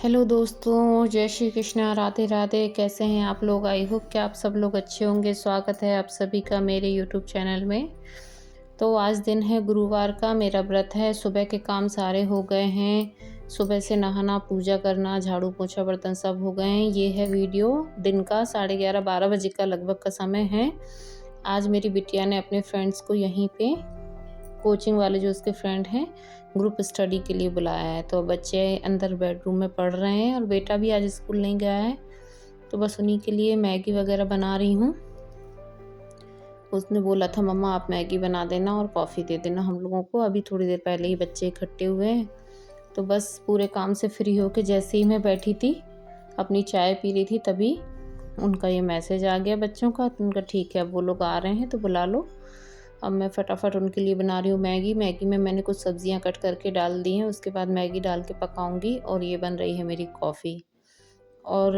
Hello दोस्तों, जय श्री कृष्णा, राधे राधे। कैसे हैं आप लोग? आई होप कि आप सब लोग अच्छे होंगे। स्वागत है आप सभी का मेरे यूट्यूब चैनल में। तो आज दिन है गुरुवार का, मेरा व्रत है। सुबह के काम सारे हो गए हैं। सुबह से नहाना, पूजा करना, झाड़ू पोछा, बर्तन सब हो गए हैं। ये है वीडियो दिन का 11:30-12 बजे का लगभग का समय है। आज मेरी बिटिया ने अपने फ्रेंड्स को यहीं पे, कोचिंग वाले जो उसके फ्रेंड हैं, ग्रुप स्टडी के लिए बुलाया है। तो बच्चे अंदर बेडरूम में पढ़ रहे हैं और बेटा भी आज स्कूल नहीं गया है। तो बस उन्हीं के लिए मैगी वगैरह बना रही हूँ। उसने बोला था मम्मा आप मैगी बना देना और कॉफ़ी दे देना हम लोगों को। अभी थोड़ी देर पहले ही बच्चे इकट्ठे हुए हैं। तो बस पूरे काम से फ्री होके जैसे ही मैं बैठी थी, अपनी चाय पी रही थी, तभी उनका ये मैसेज आ गया बच्चों का। तो उनका ठीक है, अब वो लोग आ रहे हैं तो बुला लो। अब मैं फटाफट उनके लिए बना रही हूँ मैगी। मैगी में मैंने कुछ सब्जियां कट करके डाल दी हैं, उसके बाद मैगी डाल के पकाऊंगी। और ये बन रही है मेरी कॉफ़ी। और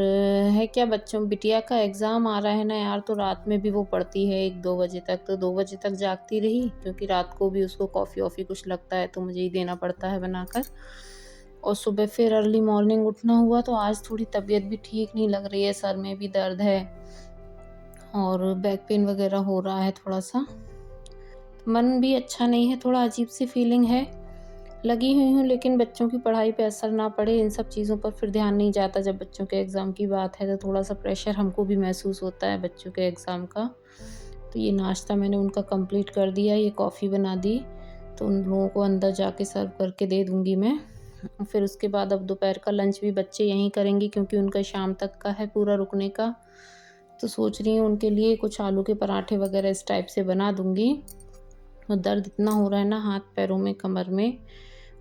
है क्या, बच्चों बिटिया का एग्ज़ाम आ रहा है ना यार, तो रात में भी वो पढ़ती है 1-2 बजे तक। तो 2 बजे तक जागती रही, क्योंकि रात को भी उसको कॉफ़ी वॉफ़ी कुछ लगता है तो मुझे ही देना पड़ता है बनाकर। और सुबह फिर अर्ली मॉर्निंग उठना हुआ, तो आज थोड़ी तबीयत भी ठीक नहीं लग रही है, सर में भी दर्द है और बैक पेन वगैरह हो रहा है थोड़ा सा। मन भी अच्छा नहीं है, थोड़ा अजीब सी फीलिंग है। लगी हुई हूँ, लेकिन बच्चों की पढ़ाई पे असर ना पड़े, इन सब चीज़ों पर फिर ध्यान नहीं जाता। जब बच्चों के एग्ज़ाम की बात है तो थोड़ा-सा प्रेशर हमको भी महसूस होता है बच्चों के एग्ज़ाम का। तो ये नाश्ता मैंने उनका कंप्लीट कर दिया, ये कॉफ़ी बना दी, तो उन लोगों को अंदर जाके सर्व करके दे दूँगी मैं। फिर उसके बाद अब दोपहर का लंच भी बच्चे यहीं करेंगे, क्योंकि उनका शाम तक का है पूरा रुकने का। तो सोच रही हूँ उनके लिए कुछ आलू के पराठे वगैरह इस टाइप से बना दूँगी। और दर्द इतना हो रहा है ना हाथ पैरों में, कमर में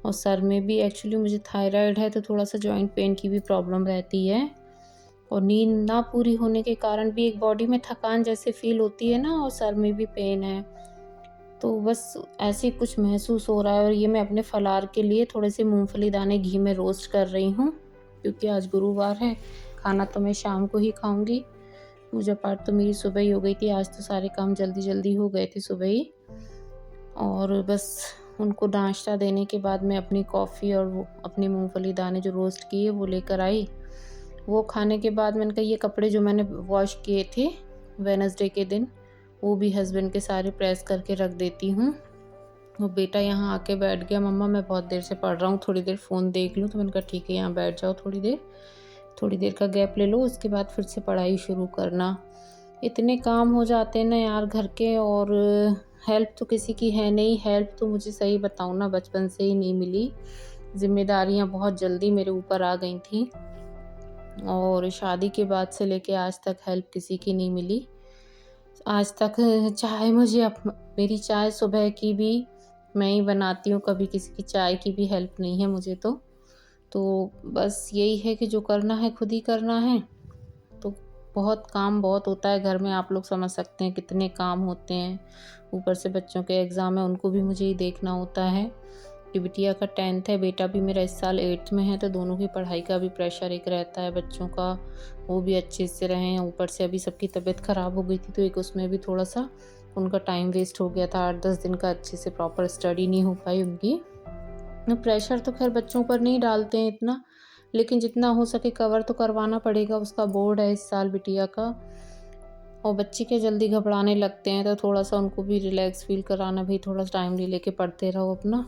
और सर में भी। एक्चुअली मुझे थायराइड है, तो थोड़ा-सा जॉइंट पेन की भी प्रॉब्लम रहती है। और नींद ना पूरी होने के कारण भी एक बॉडी में थकान जैसे फ़ील होती है ना, और सर में भी पेन है। तो बस ऐसे ही कुछ महसूस हो रहा है। और ये मैं अपने फलाहार के लिए थोड़े से मूँगफली दाने घी में रोस्ट कर रही हूँ, क्योंकि आज गुरुवार है। खाना तो मैं शाम को ही खाऊँगी। पूजा पाठ तो मेरी सुबह ही हो गई थी। आज तो सारे काम जल्दी-जल्दी हो गए थे सुबह ही। और बस उनको नाश्ता देने के बाद मैं अपनी कॉफ़ी और वो अपनी मूँगफली दाने जो रोस्ट किए वो लेकर आई। वो खाने के बाद मैंने कहा ये कपड़े जो मैंने वॉश किए थे वेडनेसडे के दिन, वो भी हस्बैंड के सारे प्रेस करके रख देती हूँ। वो बेटा यहाँ आके बैठ गया, मम्मा मैं बहुत देर से पढ़ रहा हूँ, थोड़ी देर फ़ोन देख लूँ। तो मैंने कहा ठीक है, यहाँ बैठ जाओ थोड़ी देर। थोड़ी देर का गैप ले लो, उसके बाद फिर से पढ़ाई शुरू करना। इतने काम हो जाते हैं ना यार घर के, और हेल्प तो किसी की है नहीं। हेल्प तो मुझे सही बताऊँ ना बचपन से ही नहीं मिली। ज़िम्मेदारियाँ बहुत जल्दी मेरे ऊपर आ गई थीं, और शादी के बाद से लेके आज तक हेल्प किसी की नहीं मिली। आज तक चाय मुझे मेरी चाय सुबह की भी मैं ही बनाती हूँ, कभी किसी की चाय की भी हेल्प नहीं है मुझे तो। तो बस यही है कि जो करना है खुद ही करना है। तो बहुत काम बहुत होता है घर में, आप लोग समझ सकते हैं कितने काम होते हैं। ऊपर से बच्चों के एग्ज़ाम है, उनको भी मुझे ही देखना होता है। कि बिटिया का 10th है, बेटा भी मेरा इस साल 8th में है, तो दोनों की पढ़ाई का भी प्रेशर एक रहता है बच्चों का, वो भी अच्छे से रहें। ऊपर से अभी सबकी तबीयत ख़राब हो गई थी, तो एक उसमें भी थोड़ा-सा उनका टाइम वेस्ट हो गया था। 8-10 दिन का अच्छे से प्रॉपर स्टडी नहीं हो पाई उनकी। प्रेशर तो खैर बच्चों पर नहीं डालते हैं इतना, लेकिन जितना हो सके कवर तो करवाना पड़ेगा। उसका बोर्ड है इस साल बिटिया का, और बच्चे क्या जल्दी घबराने लगते हैं, तो थोड़ा-सा उनको भी रिलैक्स फ़ील कराना, भई थोड़ा टाइम ले लेके पढ़ते रहो अपना।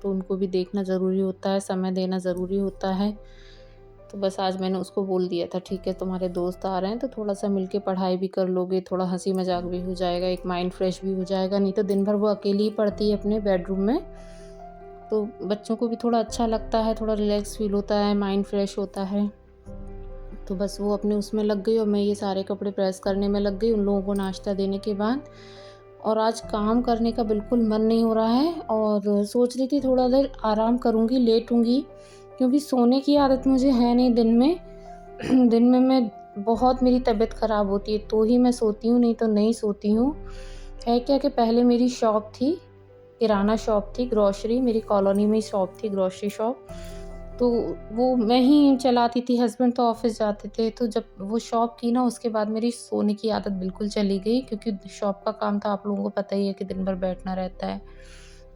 तो उनको भी देखना ज़रूरी होता है, समय देना ज़रूरी होता है। तो बस आज मैंने उसको बोल दिया था ठीक है तुम्हारे दोस्त आ रहे हैं, तो थोड़ा-सा मिलके पढ़ाई भी कर लोगे, थोड़ा हँसी-मज़ाक भी हो जाएगा, एक माइंड फ्रेश भी हो जाएगा। नहीं तो दिन भर वो अकेली ही पढ़ती है अपने बेडरूम में। तो बच्चों को भी थोड़ा अच्छा लगता है, थोड़ा रिलैक्स फ़ील होता है, माइंड फ्रेश होता है। तो बस वो अपने उसमें लग गई और मैं ये सारे कपड़े प्रेस करने में लग गई उन लोगों को नाश्ता देने के बाद। और आज काम करने का बिल्कुल मन नहीं हो रहा है, और सोच रही थी थोड़ा देर आराम करूँगी, लेटूँगी, क्योंकि सोने की आदत मुझे है नहीं दिन में। दिन में मैं बहुत, मेरी तबीयत ख़राब होती है तो ही मैं सोती हूँ, नहीं तो नहीं सोती हूँ। है क्या कि पहले मेरी शॉप थी, किराना शॉप थी, ग्रोसरी, मेरी कॉलोनी में ही शॉप थी, ग्रोसरी शॉप। तो वो मैं ही चलाती थी, हस्बैंड तो ऑफ़िस जाते थे। तो जब वो शॉप की ना, उसके बाद मेरी सोने की आदत बिल्कुल चली गई, क्योंकि शॉप का काम तो आप लोगों को पता ही है कि दिन भर बैठना रहता है।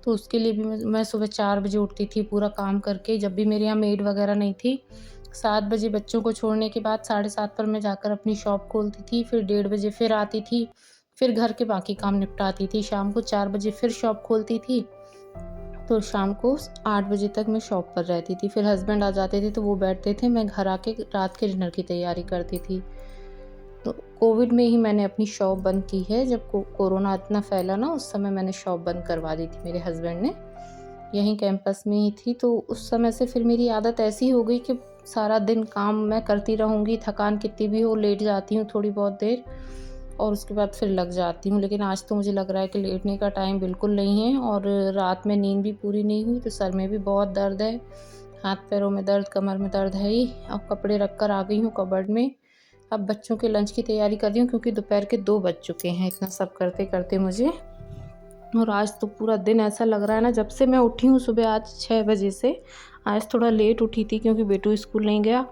तो उसके लिए भी मैं सुबह 4 बजे उठती थी पूरा काम करके, जब भी मेरे यहाँ मेड वग़ैरह नहीं थी। 7 बजे बच्चों को छोड़ने के बाद 7:30 पर मैं जाकर अपनी शॉप खोलती थी, फिर 1:30 बजे फिर आती थी, फिर घर के बाकी काम निपटाती थी। शाम को 4 बजे फिर शॉप खोलती थी, तो शाम को 8 बजे तक मैं शॉप पर रहती थी। फिर हस्बैंड आ जाते थे तो वो बैठते थे, मैं घर आके रात के डिनर की तैयारी करती थी। तो कोविड में ही मैंने अपनी शॉप बंद की है, जब कोरोना इतना फैला ना, उस समय मैंने शॉप बंद करवा दी थी मेरे हस्बैंड ने। यहीं कैंपस में ही थी, तो उस समय से फिर मेरी आदत ऐसी हो गई कि सारा दिन काम मैं करती रहूँगी, थकान कितनी भी हो लेट जाती हूँ थोड़ी बहुत देर और उसके बाद फिर लग जाती हूँ। लेकिन आज तो मुझे लग रहा है कि लेटने का टाइम बिल्कुल नहीं है और रात में नींद भी पूरी नहीं हुई, तो सर में भी बहुत दर्द है, हाथ-पैरों में दर्द, कमर में दर्द है ही। अब कपड़े रख कर आ गई हूँ कबर्ड में। अब बच्चों के लंच की तैयारी कर रही हूँ क्योंकि दोपहर के 2 बज चुके हैं इतना सब करते-करते मुझे। और आज तो पूरा दिन ऐसा लग रहा है ना, जब से मैं उठी हूँ सुबह आज 6 बजे से, आज थोड़ा लेट उठी थी क्योंकि बेटू स्कूल नहीं गया।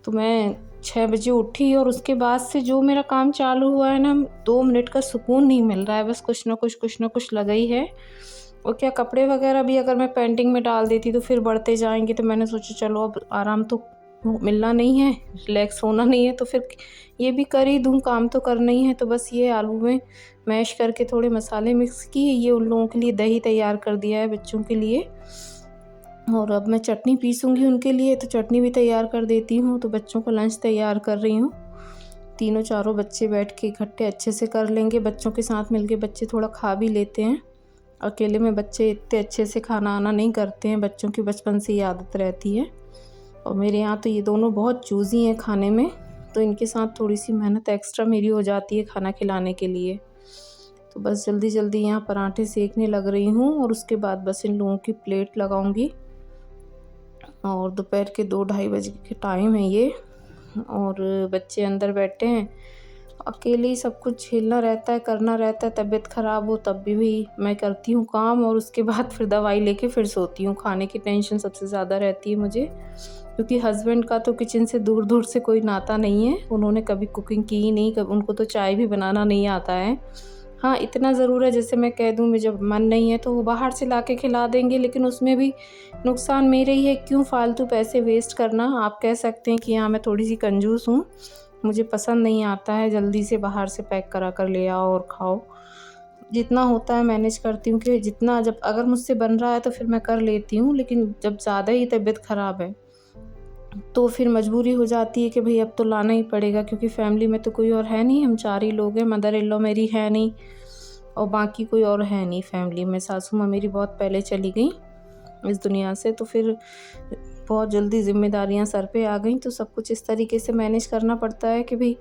तो मैं 6 बजे उठी और उसके बाद से जो मेरा काम चालू हुआ है ना, 2 मिनट का सुकून नहीं मिल रहा है, बस कुछ ना कुछ लगा ही है। और क्या कपड़े वगैरह भी अगर मैं पेंटिंग में डाल देती तो फिर बढ़ते जाएँगे, तो मैंने सोचा चलो अब आराम तो मिलना नहीं है, रिलैक्स होना नहीं है, तो फिर ये भी कर ही दूँ, काम तो करना ही है। तो बस ये आलू में मैश करके थोड़े मसाले मिक्स किए, ये उन लोगों के लिए दही तैयार कर दिया है बच्चों के लिए। और अब मैं चटनी पीसूँगी उनके लिए, तो चटनी भी तैयार कर देती हूँ, तो बच्चों को लंच तैयार कर रही हूँ। तीनों चारों बच्चे बैठ के इकट्ठे अच्छे से कर लेंगे, बच्चों के साथ मिलके बच्चे थोड़ा खा भी लेते हैं। अकेले में बच्चे इतने अच्छे से खाना-वाना नहीं करते हैं, बच्चों की बचपन से ही आदत रहती है। और मेरे यहाँ तो ये दोनों बहुत चूज़ी हैं खाने में, तो इनके साथ थोड़ी-सी मेहनत एक्स्ट्रा मेरी हो जाती है खाना खिलाने के लिए। तो बस जल्दी-जल्दी यहाँ पराठे सेकने लग रही हूँ और उसके बाद बस इन लोगों की प्लेट लगाऊँगी। और दोपहर के 2 ढाई बजे के टाइम है ये और बच्चे अंदर बैठे हैं। अकेले ही सब कुछ झेलना रहता है, करना रहता है, तबीयत ख़राब हो तब भी मैं करती हूँ काम और उसके बाद फिर दवाई लेके फिर सोती हूँ। खाने की टेंशन सबसे ज़्यादा रहती है मुझे, क्योंकि हस्बैंड का तो किचन से दूर-दूर से कोई नाता नहीं है। उन्होंने कभी कुकिंग की ही नहीं, कब उनको तो चाय भी बनाना नहीं आता है। हाँ, इतना ज़रूर है, जैसे मैं कह दूँ मुझे मन नहीं है तो वो बाहर से ला के खिला देंगे, लेकिन उसमें भी नुकसान मेरे ही है, क्यों फ़ालतू पैसे वेस्ट करना। आप कह सकते हैं कि हाँ, मैं थोड़ी-सी कंजूस हूँ, मुझे पसंद नहीं आता है जल्दी से बाहर से पैक करा कर ले आओ और खाओ। जितना होता है मैनेज करती हूँ कि जितना, जब अगर मुझसे बन रहा है तो फिर मैं कर लेती हूँ, लेकिन जब ज़्यादा ही तबीयत ख़राब है तो फिर मजबूरी हो जाती है कि भई अब तो लाना ही पड़ेगा, क्योंकि फ़ैमिली में तो कोई और है नहीं, हम 4 ही लोग हैं, मदर इन लॉ मेरी है नहीं और बाकी कोई और है नहीं फ़ैमिली में। सासू माँ मेरी बहुत पहले चली गईं इस दुनिया से, तो फिर बहुत जल्दी ज़िम्मेदारियाँ सर पे आ गईं, तो सब कुछ इस तरीके से मैनेज करना पड़ता है कि भई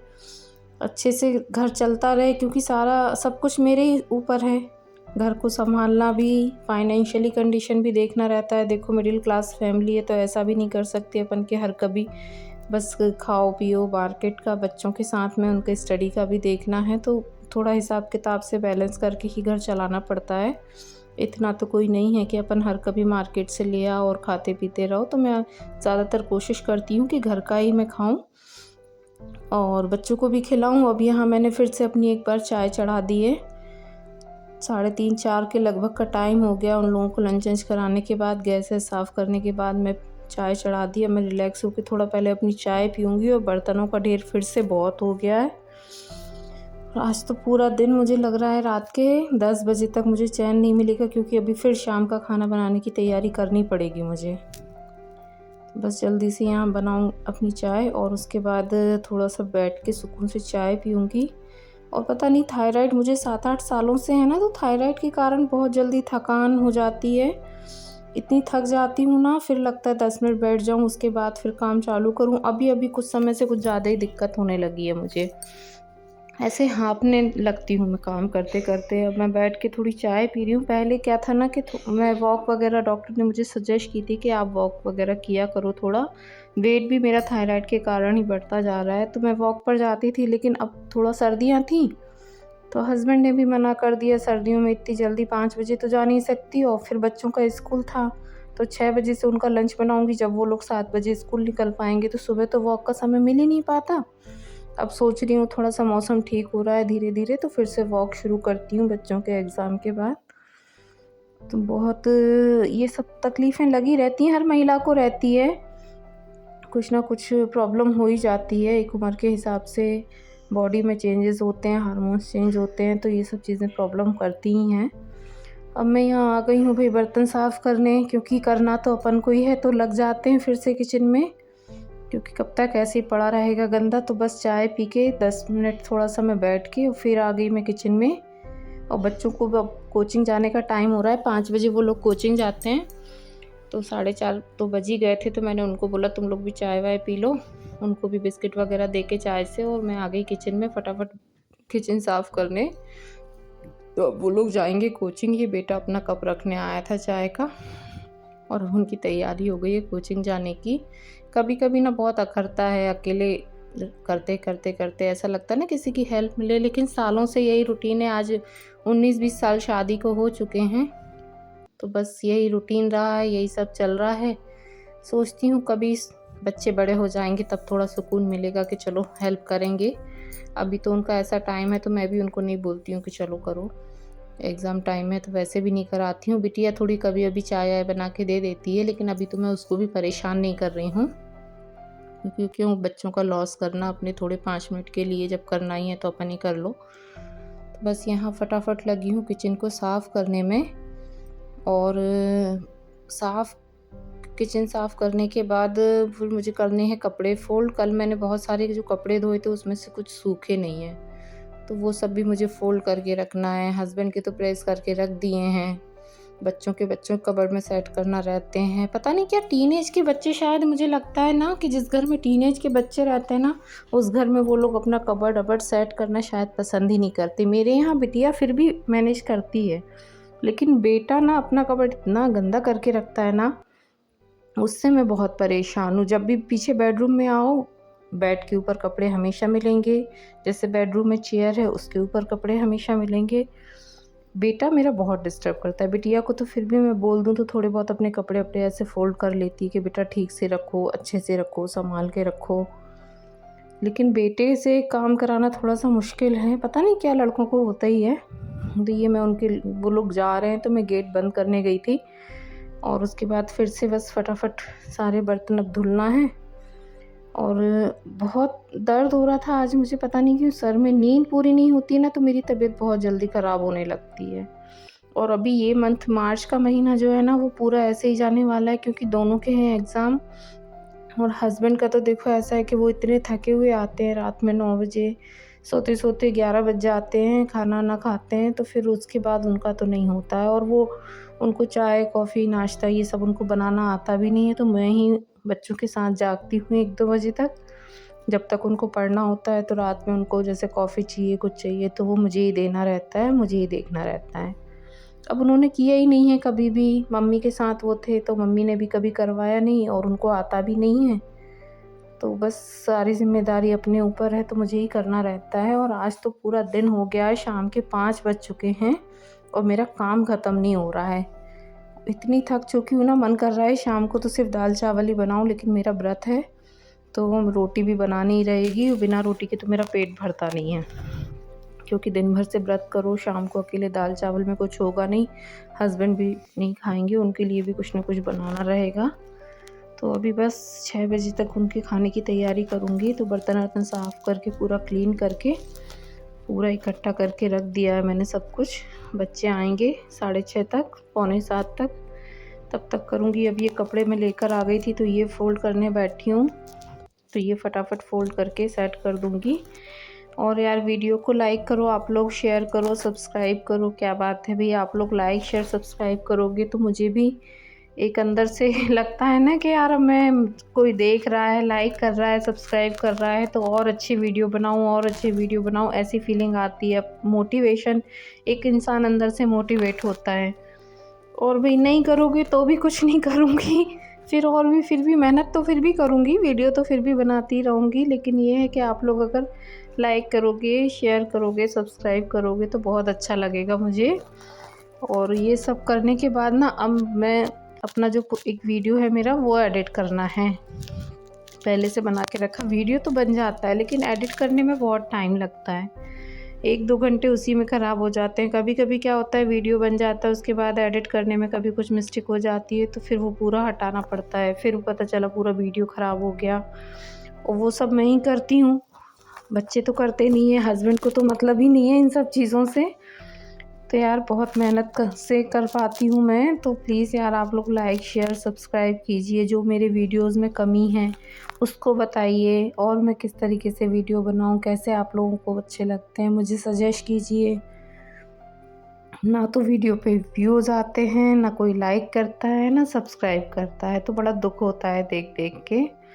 अच्छे से घर चलता रहे, क्योंकि सारा सब कुछ मेरे ही ऊपर है। घर को सँभालना भी, फाइनेंशियली कंडीशन भी देखना रहता है। देखो मिडिल क्लास फैमिली है तो ऐसा भी नहीं कर सकते अपन कि हर कभी बस खाओ-पियो, मार्केट का, बच्चों के साथ में उनके स्टडी का भी देखना है, तो थोड़ा हिसाब-किताब से बैलेंस करके ही घर चलाना पड़ता है। इतना तो कोई नहीं है कि अपन हर कभी मार्केट से ले आओ और खाते-पीते रहो, तो मैं ज़्यादातर कोशिश करती हूँ कि घर का ही मैं खाऊँ और बच्चों को भी खिलाऊँ। अब यहाँ मैंने फिर से अपनी एक बार चाय चढ़ा दी है। 3:30-4 के लगभग का टाइम हो गया, उन लोगों को लंच-वंच कराने के बाद, गैस-वैस साफ़ करने के बाद मैं चाय चढ़ा दी। अब मैं रिलैक्स होके थोड़ा पहले अपनी चाय पीऊँगी और बर्तनों का ढेर फिर से बहुत हो गया है। आज तो पूरा दिन मुझे लग रहा है रात के 10 बजे तक मुझे चैन नहीं मिलेगा, क्योंकि अभी फिर शाम का खाना बनाने की तैयारी करनी पड़ेगी मुझे। बस जल्दी से यहाँ बनाऊँ अपनी चाय और उसके बाद थोड़ा-सा बैठ के सुकून से चाय पीऊँगी। और पता नहीं, थायराइड मुझे 7-8 सालों से है ना, तो थायराइड के कारण बहुत जल्दी थकान हो जाती है। इतनी थक जाती हूँ ना, फिर लगता है 10 मिनट बैठ जाऊँ, उसके बाद फिर काम चालू करूँ। अभी-अभी कुछ समय से कुछ ज़्यादा ही दिक्कत होने लगी है मुझे। ऐसे हाँफने लगती हूँ मैं काम करते-करते। अब मैं बैठ के थोड़ी चाय पी रही हूँ। पहले क्या था ना कि मैं वॉक वगैरह, डॉक्टर ने मुझे सजेस्ट की थी कि आप वॉक वगैरह किया करो थोड़ा। वेट भी मेरा थायराइड के कारण ही बढ़ता जा रहा है, तो मैं वॉक पर जाती थी, लेकिन अब थोड़ा सर्दियाँ थीं, तो हस्बैंड ने भी मना कर दिया, सर्दियों में इतनी जल्दी 5 बजे तो जा नहीं सकती, और फिर बच्चों का स्कूल था, तो 6 बजे से उनका लंच बनाऊँगी, जब वो लोग 7 बजे स्कूल निकल पाएँगे, तो सुबह तो वॉक का समय मिल ही नहीं पाता। अब सोच रही हूँ थोड़ा-सा मौसम ठीक हो रहा है धीरे-धीरे, तो फिर से वॉक शुरू करती हूँ बच्चों के एग्ज़ाम के बाद। तो बहुत ये सब तकलीफ़ें लगी रहती हैं, हर महिला को रहती है। कुछ ना कुछ प्रॉब्लम हो ही जाती है, एक उम्र के हिसाब से बॉडी में चेंजेस होते हैं, हार्मोन्स चेंज होते हैं, तो ये सब चीज़ें प्रॉब्लम करती ही हैं। अब मैं यहाँ आ गई हूँ भाई बर्तन साफ़ करने, क्योंकि करना तो अपन को ही है, तो लग जाते हैं फिर से किचन में, क्योंकि कब तक ऐसे ही पड़ा रहेगा गंदा। तो बस चाय पी के 10 मिनट थोड़ा सा मैं बैठ के फिर आ गई मैं किचन में। और बच्चों को अब कोचिंग जाने का टाइम हो रहा है, 5 बजे वो लोग कोचिंग जाते हैं, तो 4:30 तो बज ही गए थे। तो मैंने उनको बोला तुम लोग भी चाय वाय पी लो, उनको भी बिस्किट वगैरह दे के चाय से, और मैं आ गई किचन में फटाफट किचन साफ़ करने। तो अब वो लोग जाएंगे कोचिंग। ये बेटा अपना कप रखने आया था चाय का, और उनकी तैयारी हो गई है कोचिंग जाने की। कभी कभी ना बहुत अखरता है, अकेले करते करते करते ऐसा लगता है ना किसी की हेल्प मिले, लेकिन सालों से यही रूटीन है। आज 19-20 साल शादी को हो चुके हैं, तो बस यही रूटीन रहा है, यही सब चल रहा है। सोचती हूँ कभी बच्चे बड़े हो जाएंगे तब थोड़ा सुकून मिलेगा कि चलो हेल्प करेंगे। अभी तो उनका ऐसा टाइम है, तो मैं भी उनको नहीं बोलती हूँ कि चलो करो, एग्ज़ाम टाइम है तो वैसे भी नहीं कराती हूँ। बिटिया थोड़ी कभी अभी चाय वाय बना के दे देती है, लेकिन अभी तो मैं उसको भी परेशान नहीं कर रही हूँ, क्योंकि क्यों बच्चों का लॉस करना, अपने थोड़े 5 मिनट के लिए जब करना ही है तो अपन ही कर लो। तो बस यहाँ फटाफट लगी हूँ किचन को साफ़ करने में। और किचन साफ़ करने के बाद फिर मुझे करने हैं कपड़े फ़ोल्ड। कल मैंने बहुत सारे जो कपड़े धोए थे उसमें से कुछ सूखे नहीं हैं, तो वो सब भी मुझे फ़ोल्ड करके रखना है। हस्बैंड के तो प्रेस करके रख दिए हैं, बच्चों कबर्ड में सेट करना रहते हैं। पता नहीं क्या टीनेज के बच्चे, शायद मुझे लगता है ना कि जिस घर में टीनेज के बच्चे रहते हैं ना, उस घर में वो लोग अपना कबर्ड अबर्ड सेट करना शायद पसंद ही नहीं करते। मेरे यहाँ बिटिया फिर भी मैनेज करती है, लेकिन बेटा ना अपना कबर्ड इतना गंदा करके रखता है ना, उससे मैं बहुत परेशान हूँ। जब भी पीछे बेडरूम में आओ, बेड के ऊपर कपड़े हमेशा मिलेंगे, जैसे बेडरूम में चेयर है उसके ऊपर कपड़े हमेशा मिलेंगे। बेटा मेरा बहुत डिस्टर्ब करता है। बिटिया को तो फिर भी मैं बोल दूँ तो थोड़े बहुत अपने कपड़े अपने ऐसे फ़ोल्ड कर लेती है कि बेटा ठीक से रखो, अच्छे से रखो, संभाल के रखो। लेकिन बेटे से काम कराना थोड़ा-सा मुश्किल है, पता नहीं क्या लड़कों को होता ही है। तो ये मैं वो लोग जा रहे हैं तो मैं गेट बंद करने गई थी, और उसके बाद फिर से बस फटाफट सारे बर्तन अब धुलना है। और बहुत दर्द हो रहा था आज मुझे, पता नहीं क्यों सर में। नींद पूरी नहीं होती ना तो मेरी तबीयत बहुत जल्दी ख़राब होने लगती है। और अभी ये मंथ मार्च का महीना जो है ना वो पूरा ऐसे ही जाने वाला है, क्योंकि दोनों के हैं एग्ज़ाम। और हस्बैंड का तो देखो ऐसा है कि वो इतने थके हुए आते हैं रात में 9 बजे, सोते-सोते 11 बज जाते हैं, खाना ना खाते हैं, तो फिर उसके बाद उनका तो नहीं होता है। और उनको चाय, कॉफ़ी, नाश्ता ये सब उनको बनाना आता भी नहीं है, तो मैं ही बच्चों के साथ जागती हूँ 1-2 बजे तक। जब तक उनको पढ़ना होता है तो रात में उनको जैसे कॉफ़ी चाहिए, कुछ चाहिए, तो वो मुझे ही देना रहता है, मुझे ही देखना रहता है। अब उन्होंने किया ही नहीं है कभी भी, मम्मी के साथ वो थे तो मम्मी ने भी कभी करवाया नहीं, और उनको आता भी नहीं है। तो बस सारी ज़िम्मेदारी अपने ऊपर है, तो मुझे ही करना रहता है। और आज तो पूरा दिन हो गया है, शाम के 5 बज चुके हैं और मेरा काम ख़त्म नहीं हो रहा है। इतनी थक चुकी हूँ ना, मन कर रहा है शाम को तो सिर्फ दाल चावल ही बनाऊँ, लेकिन मेरा व्रत है तो रोटी भी बनानी ही रहेगी, और बिना रोटी के तो मेरा पेट भरता नहीं है, क्योंकि दिन भर से व्रत करो, शाम को अकेले दाल चावल में कुछ होगा नहीं। हस्बैंड भी नहीं खाएंगे, उनके लिए भी कुछ ना कुछ बनाना रहेगा। तो अभी बस 6 बजे तक उनके खाने की तैयारी करूँगी। तो बर्तन वर्तन साफ़ करके पूरा क्लीन करके पूरा इकट्ठा करके रख दिया है मैंने सब कुछ। बच्चे आएंगे 6:30 तक, 6:45 तक, तब तक करूँगी। अब ये कपड़े मैं लेकर आ गई थी तो ये फ़ोल्ड करने बैठी हूँ, तो ये फटाफट फ़ोल्ड करके सेट कर दूँगी। और यार वीडियो को लाइक करो आप लोग, शेयर करो, सब्सक्राइब करो। क्या बात है भैया, आप लोग लाइक शेयर सब्सक्राइब करोगे तो मुझे भी एक अंदर से लगता है ना कि यार मैं, कोई देख रहा है, लाइक कर रहा है, सब्सक्राइब कर रहा है, तो और अच्छी वीडियो बनाऊँ, और अच्छी वीडियो बनाऊँ, ऐसी फीलिंग आती है। मोटिवेशन, एक इंसान अंदर से मोटिवेट होता है। और भाई नहीं करोगे तो भी कुछ नहीं करूँगी, फिर भी मेहनत तो फिर भी करूँगी, वीडियो तो फिर भी बनाती रहूँगी। लेकिन ये है कि आप लोग अगर लाइक करोगे, शेयर करोगे, सब्सक्राइब करोगे तो बहुत अच्छा लगेगा मुझे। और ये सब करने के बाद ना अब मैं अपना जो एक वीडियो है मेरा वो एडिट करना है। पहले से बना के रखा वीडियो तो बन जाता है, लेकिन एडिट करने में बहुत टाइम लगता है। 1-2 घंटे उसी में ख़राब हो जाते हैं। कभी-कभी क्या होता है, वीडियो बन जाता है, उसके बाद एडिट करने में कभी कुछ मिस्टेक हो जाती है, तो फिर वो पूरा हटाना पड़ता है। फिर पता चला पूरा वीडियो ख़राब हो गया, और वो सब मैं ही करती हूँ। बच्चे तो करते नहीं हैं, हस्बैंड को तो मतलब ही नहीं है इन सब चीज़ों से। तो यार बहुत मेहनत से कर पाती हूँ मैं, तो प्लीज़ यार आप लोग लाइक, शेयर, सब्सक्राइब कीजिए। जो मेरे वीडियोज़ में कमी है उसको बताइए, और मैं किस तरीके से वीडियो बनाऊँ, कैसे आप लोगों को अच्छे लगते हैं, मुझे सजेस्ट कीजिए। ना तो वीडियो पे व्यूज़ आते हैं, ना कोई लाइक करता है, ना सब्सक्राइब करता है, तो बड़ा दुःख होता है देख-देख के।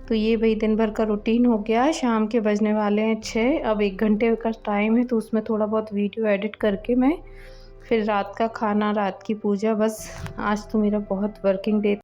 तो ये भई दिन भर का रूटीन हो गया। शाम के बजने वाले हैं 6, अब 1 घंटे का टाइम है, तो उसमें थोड़ा बहुत वीडियो एडिट करके मैं फिर रात का खाना, रात की पूजा, बस आज तो मेरा बहुत वर्किंग डे